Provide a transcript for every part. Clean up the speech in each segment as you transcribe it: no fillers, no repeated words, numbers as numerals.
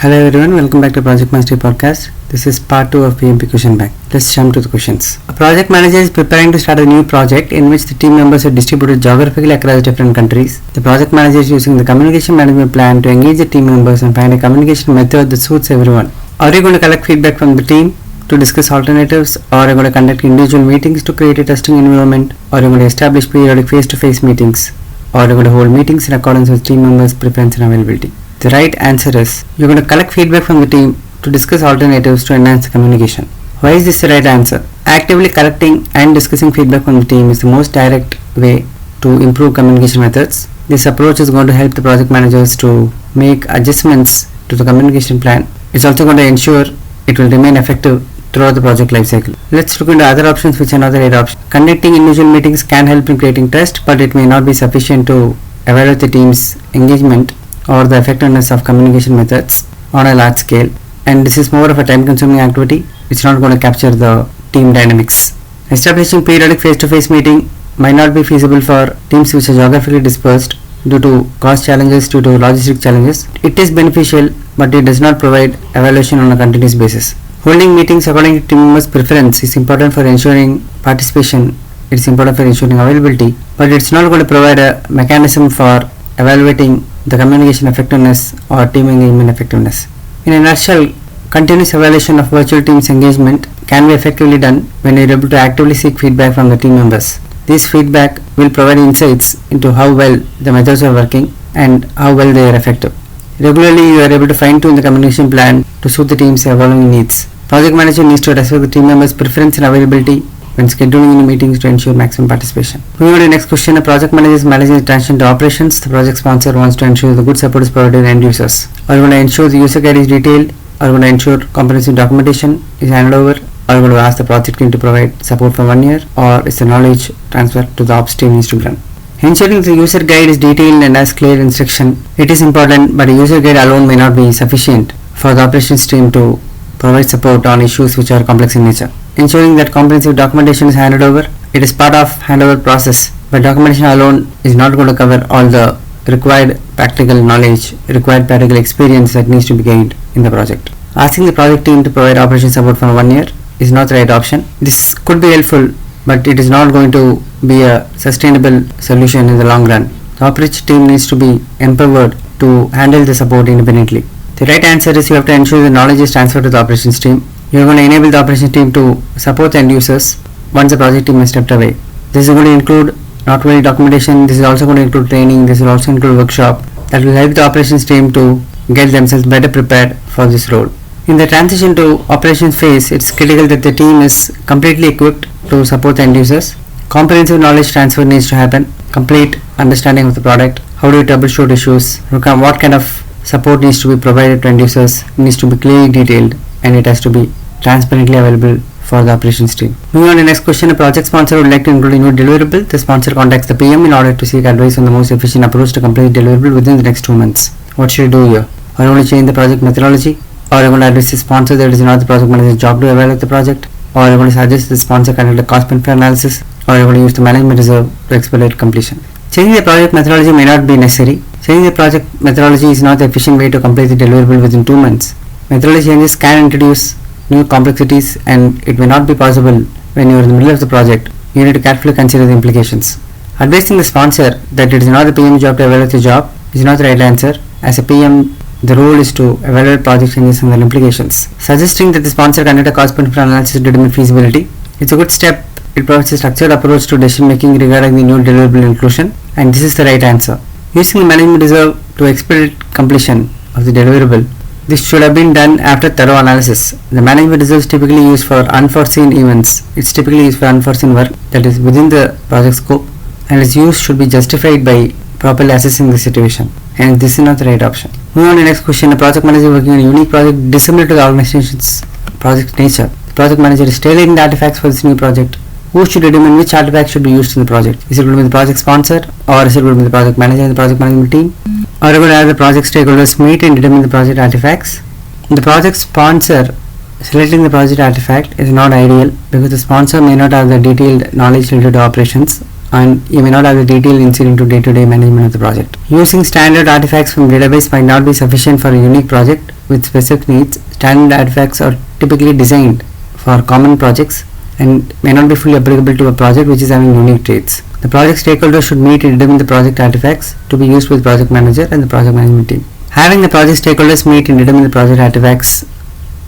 Hello everyone, welcome back to Project Mastery Podcast. This is part 2 of PMP question bank. Let's jump to the questions. A project manager is preparing to start a new project in which the team members are distributed geographically across different countries. The project manager is using the communication management plan to engage the team members and find a communication method that suits everyone. Are you going to collect feedback from the team to discuss alternatives, or are you going to conduct individual meetings to create a testing environment, or are you going to establish periodic face-to-face meetings, or are you going to hold meetings in accordance with team members' preference and availability? The right answer is you're going to collect feedback from the team to discuss alternatives to enhance the communication. Why is this the right answer? Actively collecting and discussing feedback from the team is the most direct way to improve communication methods. This approach is going to help the project managers to make adjustments to the communication plan. It's also going to ensure it will remain effective throughout the project lifecycle. Let's look into other options which are not the right option. Conducting individual meetings can help in creating trust, but it may not be sufficient to evaluate the team's engagement or the effectiveness of communication methods on a large scale, and this is more of a time consuming activity. It's not going to capture the team dynamics. Establishing periodic face-to-face meeting might not be feasible for teams which are geographically dispersed due to cost challenges, due to logistic challenges. It is beneficial, but it does not provide evaluation on a continuous basis. Holding meetings according to team members' preference is important for ensuring participation. It's important for ensuring availability, but it's not going to provide a mechanism for evaluating the communication effectiveness or team engagement effectiveness. In a nutshell, continuous evaluation of virtual teams engagement can be effectively done when you are able to actively seek feedback from the team members. This feedback will provide insights into how well the methods are working and how well they are effective. Regularly, you are able to fine-tune the communication plan to suit the team's evolving needs. Project manager needs to respect the team members' preference and availability when scheduling any meetings to ensure maximum participation. Moving on to the next question, a project manager is managing the transition to operations. The project sponsor wants to ensure the good support is provided to end users. Are you going to ensure the user guide is detailed? Are you going to ensure comprehensive documentation is handed over? Are you going to ask the project team to provide support for 1 year? Or is the knowledge transfer to the ops team needs to be done? Ensuring the user guide is detailed and has clear instruction. It is important, but a user guide alone may not be sufficient for the operations team to provide support on issues which are complex in nature. Ensuring that comprehensive documentation is handed over. It is part of handover process, but documentation alone is not going to cover all the required practical knowledge, required practical experience that needs to be gained in the project. Asking the project team to provide operation support for 1 year is not the right option. This could be helpful, but it is not going to be a sustainable solution in the long run. The operations team needs to be empowered to handle the support independently. The right answer is you have to ensure the knowledge is transferred to the operations team. You are going to enable the operations team to support the end users once the project team has stepped away. This is going to include not only documentation, this is also going to include training, this will also include workshop that will help the operations team to get themselves better prepared for this role. In the transition to operations phase, it's critical that the team is completely equipped to support the end users. Comprehensive knowledge transfer needs to happen, complete understanding of the product, how do you troubleshoot issues, what kind of support needs to be provided to end users, needs to be clearly detailed, and it has to be transparently available for the operations team. Moving on to the next question, a project sponsor would like to include a new deliverable. The sponsor contacts the PM in order to seek advice on the most efficient approach to complete the deliverable within the next 2 months. What should you do here? Are you going to change the project methodology? Or are you going to address the sponsor that it is not the project manager's job to evaluate the project? Or are you going to suggest the sponsor conduct a cost benefit analysis? Or are you going to use the management reserve to expedite completion? Changing the project methodology may not be necessary. Changing the project methodology is not the efficient way to complete the deliverable within 2 months. Methodology changes can introduce new complexities, and it may not be possible when you are in the middle of the project. You need to carefully consider the implications. Advising the sponsor that it is not the PM job to evaluate the job is not the right answer. As a PM, the role is to evaluate project changes and their implications. Suggesting that the sponsor conduct a cost benefit analysis to determine feasibility. It's a good step. It provides a structured approach to decision making regarding the new deliverable inclusion, and this is the right answer. Using the management reserve to expedite completion of the deliverable. This should have been done after thorough analysis. The management reserve is typically used for unforeseen events. It's typically used for unforeseen work that is within the project scope, and its use should be justified by properly assessing the situation. And this is not the right option. Moving on to the next question, a project manager working on a unique project dissimilar to the organization's project nature. The project manager is tailoring the artifacts for this new project. Who should determine which artifact should be used in the project? Is it going to be the project sponsor, or is it going to be the project manager and the project management team? Or are we going to have the project stakeholders meet and determine the project artifacts? The project sponsor selecting the project artifact is not ideal because the sponsor may not have the detailed knowledge related to operations, and you may not have the detailed insight into day-to-day management of the project. Using standard artifacts from database might not be sufficient for a unique project. with specific needs. Standard artifacts are typically designed for common projects and may not be fully applicable to a project which is having unique traits. The project stakeholders should meet and determine the project artifacts to be used with project manager and the project management team. Having the project stakeholders meet and determine the project artifacts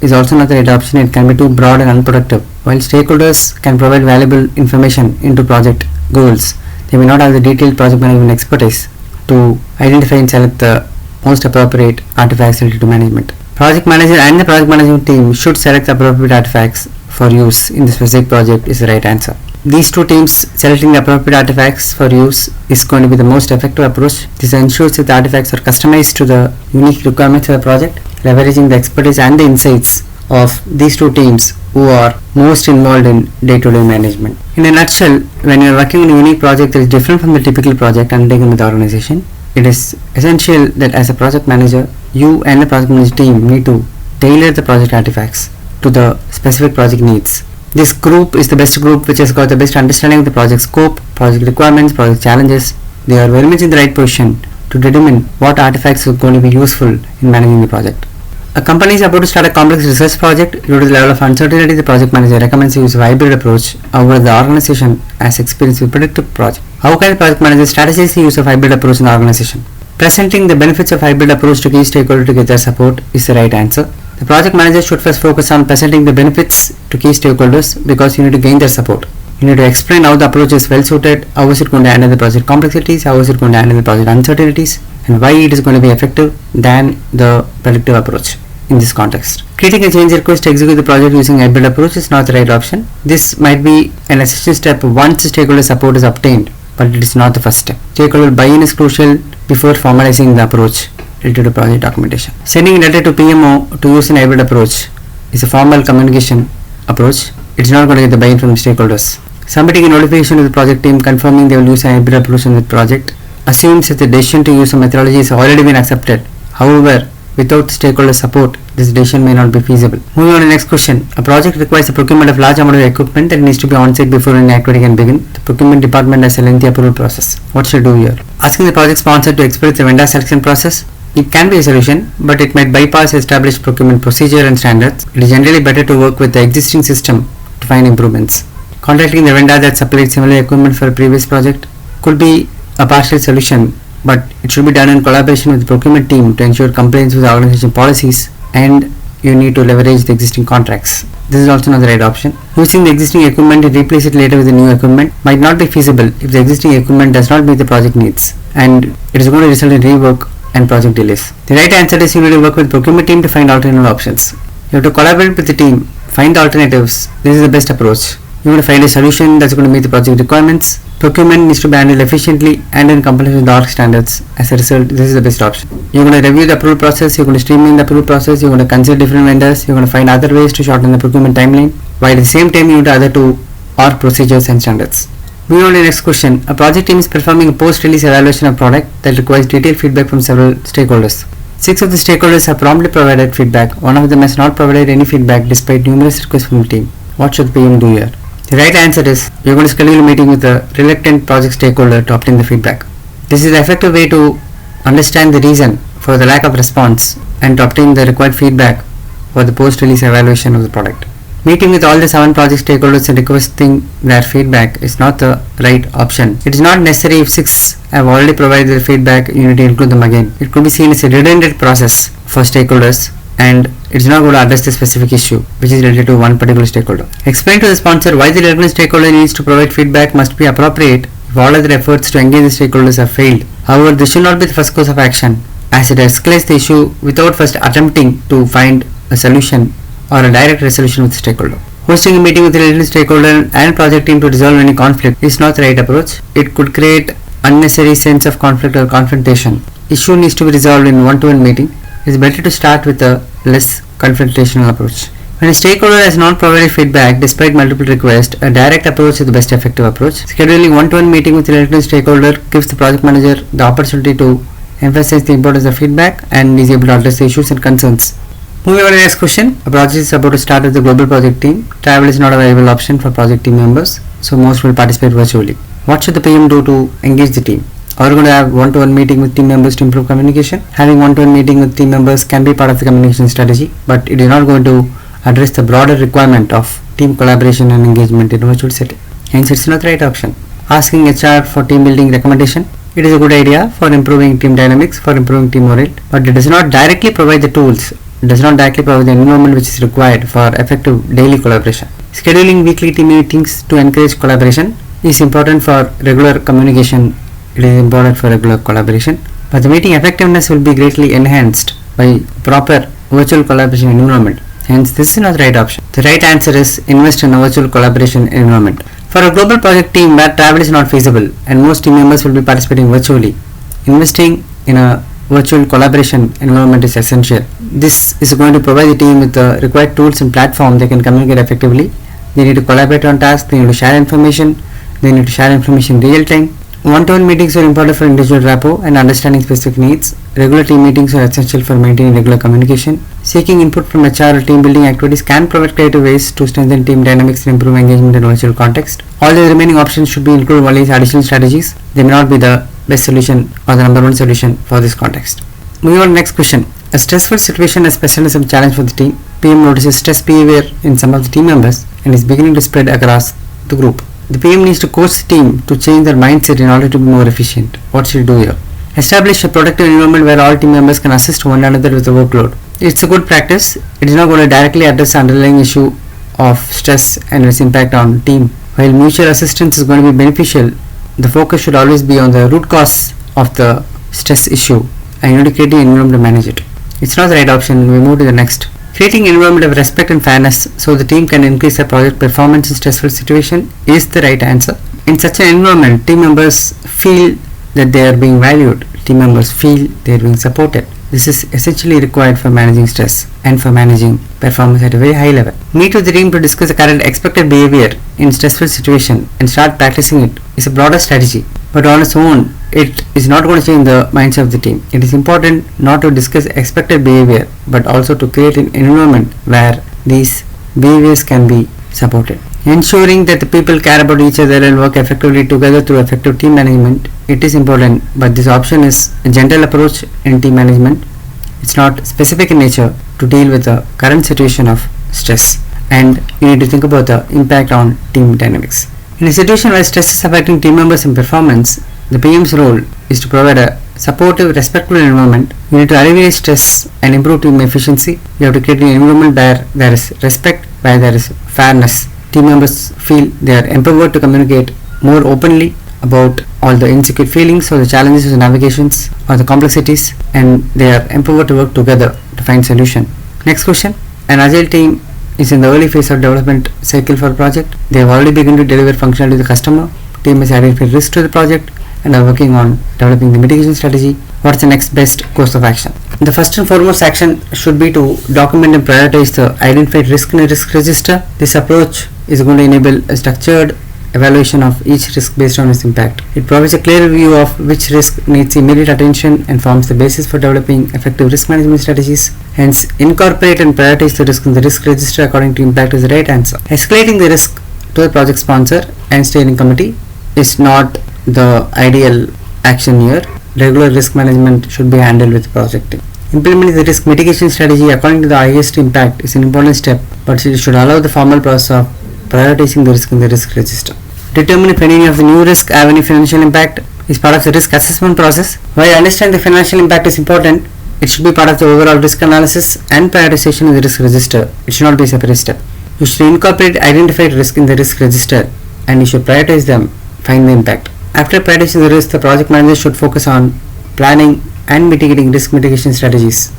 is also not the right option. It can be too broad and unproductive. While stakeholders can provide valuable information into project goals, they may not have the detailed project management expertise to identify and select the most appropriate artifacts related to management. Project manager and the project management team should select the appropriate artifacts for use in the specific project is the right answer. These two teams selecting the appropriate artifacts for use is going to be the most effective approach. This ensures that the artifacts are customized to the unique requirements of the project, leveraging the expertise and the insights of these two teams who are most involved in day-to-day management. In a nutshell, when you are working on a unique project that is different from the typical project undertaken with the organization, it is essential that as a project manager, you and the project manager team need to tailor the project artifacts to the specific project needs. This group is the best group which has got the best understanding of the project scope, project requirements, project challenges. They are very much in the right position to determine what artifacts are going to be useful in managing the project. A company is about to start a complex research project. Due to the level of uncertainty, the project manager recommends the use of a hybrid approach. However, the organization has experience with predictive project. How can the project manager strategize the use of hybrid approach in the organization? Presenting the benefits of hybrid approach to key stakeholders to get their support is the right answer. The project manager should first focus on presenting the benefits to key stakeholders because you need to gain their support. You need to explain how the approach is well suited, how is it going to handle the project complexities, how is it going to handle the project uncertainties, and why it is going to be effective than the predictive approach in this context. Creating a change request to execute the project using hybrid approach is not the right option. This might be an essential step once stakeholder support is obtained, but it is not the first step. Stakeholder buy-in is crucial before formalizing the approach related to project documentation. Sending a letter to PMO to use an hybrid approach is a formal communication approach. It is not going to get the buy-in from the stakeholders. Submitting a notification to the project team confirming they will use a hybrid approach on the project assumes that the decision to use a methodology has already been accepted. However, without stakeholder support, this decision may not be feasible. Moving on to the next question. A project requires the procurement of large amount of equipment that needs to be on-site before any activity can begin. The procurement department has a lengthy approval process. What should do here? Asking the project sponsor to expedite the vendor selection process. It can be a solution, but it might bypass established procurement procedure and standards. It is generally better to work with the existing system to find improvements. Contacting the vendor that supplied similar equipment for a previous project could be a partial solution, but it should be done in collaboration with the procurement team to ensure compliance with the organization policies, and you need to leverage the existing contracts. This is also not the right option. Using the existing equipment and replace it later with the new equipment might not be feasible if the existing equipment does not meet the project needs, and it is going to result in rework and project delays. The right answer is you need to work with the procurement team to find alternative options. You have to collaborate with the team, find the alternatives. This is the best approach. You want to find a solution that's going to meet the project requirements. Procurement needs to be handled efficiently and in compliance with the org standards. As a result, this is the best option. You're going to review the approval process, you're going to streamline the approval process, you're going to consider different vendors, you're going to find other ways to shorten the procurement timeline, while at the same time you need to adhere to org procedures and standards. Moving on to the next question. A project team is performing a post-release evaluation of product that requires detailed feedback from several stakeholders. 6 of the stakeholders have promptly provided feedback. One of them has not provided any feedback despite numerous requests from the team. What should the PM do here? The right answer is you're going to schedule a meeting with the reluctant project stakeholder to obtain the feedback. This is an effective way to understand the reason for the lack of response and to obtain the required feedback for the post-release evaluation of the product. Meeting with all the 7 project stakeholders and requesting their feedback is not the right option. It is not necessary if 6 have already provided their feedback, you need to include them again. It could be seen as a redundant process for stakeholders, and it is not going to address the specific issue which is related to one particular stakeholder. Explain to the sponsor why the relevant stakeholder needs to provide feedback must be appropriate if all other efforts to engage the stakeholders have failed. However, this should not be the first course of action, as it escalates the issue without first attempting to find a solution or a direct resolution with the stakeholder. Hosting a meeting with the relevant stakeholder and project team to resolve any conflict is not the right approach. It could create unnecessary sense of conflict or confrontation. Issue needs to be resolved in one-to-one meeting. It is better to start with a less confrontational approach. When a stakeholder has not provided feedback despite multiple requests, a direct approach is the best effective approach. Scheduling one-to-one meeting with the relevant stakeholder gives the project manager the opportunity to emphasize the importance of feedback and is able to address the issues and concerns. Moving on to the next question. A project is about to start with the global project team. Travel is not a viable option for project team members, so most will participate virtually. What should the PM do to engage the team? Or we're going to have one-to-one meeting with team members to improve communication. Having one-to-one meeting with team members can be part of the communication strategy, but it is not going to address the broader requirement of team collaboration and engagement in a virtual setting. Hence, it's not the right option. Asking HR for team building recommendation. It is a good idea for improving team dynamics, for improving team morale, but it does not directly provide the tools. It does not directly provide the environment which is required for effective daily collaboration. Scheduling weekly team meetings to encourage collaboration is important for regular communication. It is important for regular collaboration, but the meeting effectiveness will be greatly enhanced by proper virtual collaboration environment. Hence, this is not the right option. The right answer is invest in a virtual collaboration environment. For a global project team where travel is not feasible and most team members will be participating virtually, investing in a virtual collaboration environment is essential. This is going to provide the team with the required tools and platform they can communicate effectively. They need to collaborate on tasks, they need to share information, in real time. One-to-one meetings are important for individual rapport and understanding specific needs. Regular team meetings are essential for maintaining regular communication. Seeking input from HR or team building activities can provide creative ways to strengthen team dynamics and improve engagement in virtual context. All the remaining options should be included only as additional strategies. They may not be the best solution or the number one solution for this context. Moving on to the next question. A stressful situation has presented some challenge for the team. PM notices stress behavior in some of the team members and is beginning to spread across the group. The PM needs to coach the team to change their mindset in order to be more efficient. What should he do here? Establish a productive environment where all team members can assist one another with the workload. It's a good practice. It is not going to directly address the underlying issue of stress and its impact on team. While mutual assistance is going to be beneficial, the focus should always be on the root cause of the stress issue and you need to create an environment to manage it. It's not the right option. We move to the next. Creating an environment of respect and fairness so the team can increase their project performance in stressful situation is the right answer. In such an environment, team members feel that they are being valued. Team members feel they are being supported. This is essentially required for managing stress and for managing performance at a very high level. Meet with the team to discuss the current expected behavior in stressful situation and start practicing it is a broader strategy. But on its own, it is not going to change the mindset of the team. It is important not to discuss expected behavior but also to create an environment where these behaviors can be supported. Ensuring that the people care about each other and work effectively together through effective team management, it is important, but this option is a general approach in team management. It's not specific in nature to deal with the current situation of stress, and you need to think about the impact on team dynamics. In a situation where stress is affecting team members and performance, the PM's role is to provide a supportive, respectful environment. You need to alleviate stress and improve team efficiency. You have to create an environment where there is respect, where there is fairness. Team members feel they are empowered to communicate more openly about all the insecure feelings or the challenges or navigations or the complexities, and they are empowered to work together to find solution. Next question. An agile team is in the early phase of development cycle for a project. They have already begun to deliver functionality to the customer. Team has identified risk to the project and are working on developing the mitigation strategy. What's the next best course of action? The first and foremost action should be to document and prioritize the identified risk in a risk register. This approach is going to enable a structured evaluation of each risk based on its impact. It provides a clear view of which risk needs immediate attention and forms the basis for developing effective risk management strategies. Hence, incorporate and prioritize the risk in the risk register according to impact is the right answer. Escalating the risk to the project sponsor and steering committee is not the ideal action here. Regular risk management should be handled with the project team. Implementing the risk mitigation strategy according to the highest impact is an important step, but it should allow the formal process of prioritizing the risk in the risk register. Determine if any of the new risk have any financial impact is part of the risk assessment process. While understanding the financial impact is important, it should be part of the overall risk analysis and prioritization in the risk register. It should not be a separate step. You should incorporate identified risk in the risk register and you should prioritize them, find the impact. After prioritizing the risk, the project manager should focus on planning and mitigating risk mitigation strategies,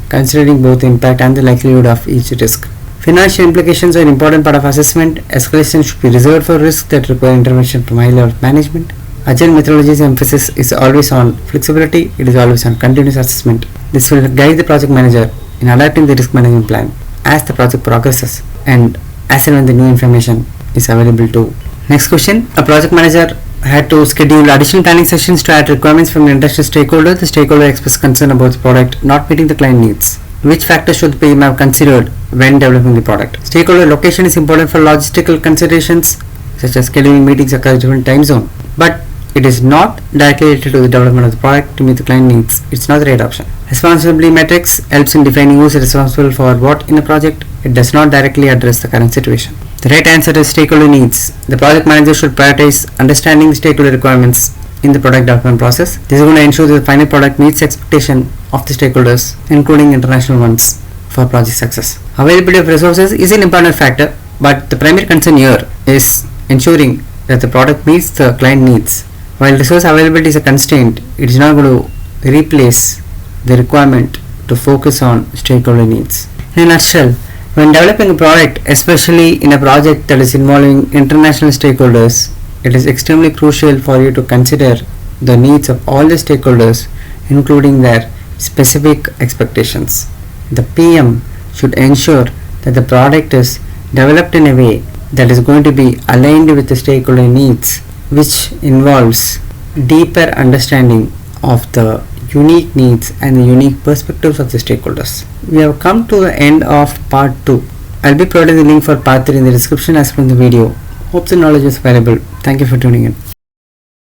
considering both the impact and the likelihood of each risk. Financial implications are an important part of assessment. Escalation should be reserved for risks that require intervention from high level management. Agile methodology's emphasis is always on flexibility, it is always on continuous assessment. This will guide the project manager in adapting the risk management plan as the project progresses and as and when the new information is available too. Next question. A project manager had to schedule additional planning sessions to add requirements from the industry stakeholder. The stakeholder expressed concern about the product not meeting the client needs. Which factors should the PM have considered when developing the product? Stakeholder location is important for logistical considerations such as scheduling meetings across different time zones, but it is not directly related to the development of the product to meet the client needs. It's not the right option. Responsibility matrix helps in defining who is responsible for what in a project. It does not directly address the current situation. The right answer is stakeholder needs. The project manager should prioritize understanding the stakeholder requirements in the product development process. This is going to ensure that the final product meets the expectation of the stakeholders, including international ones, for project success. Availability of resources is an important factor, but the primary concern here is ensuring that the product meets the client needs. While resource availability is a constraint, it is not going to replace the requirement to focus on stakeholder needs. In a nutshell, when developing a product, especially in a project that is involving international stakeholders, it is extremely crucial for you to consider the needs of all the stakeholders, including their specific expectations. The PM should ensure that the product is developed in a way that is going to be aligned with the stakeholder needs, which involves deeper understanding of the unique needs and the unique perspectives of the stakeholders. We have come to the end of part 2. I'll be providing the link for part 3 in the description as per the video. Hope the knowledge is valuable. Thank you for tuning in.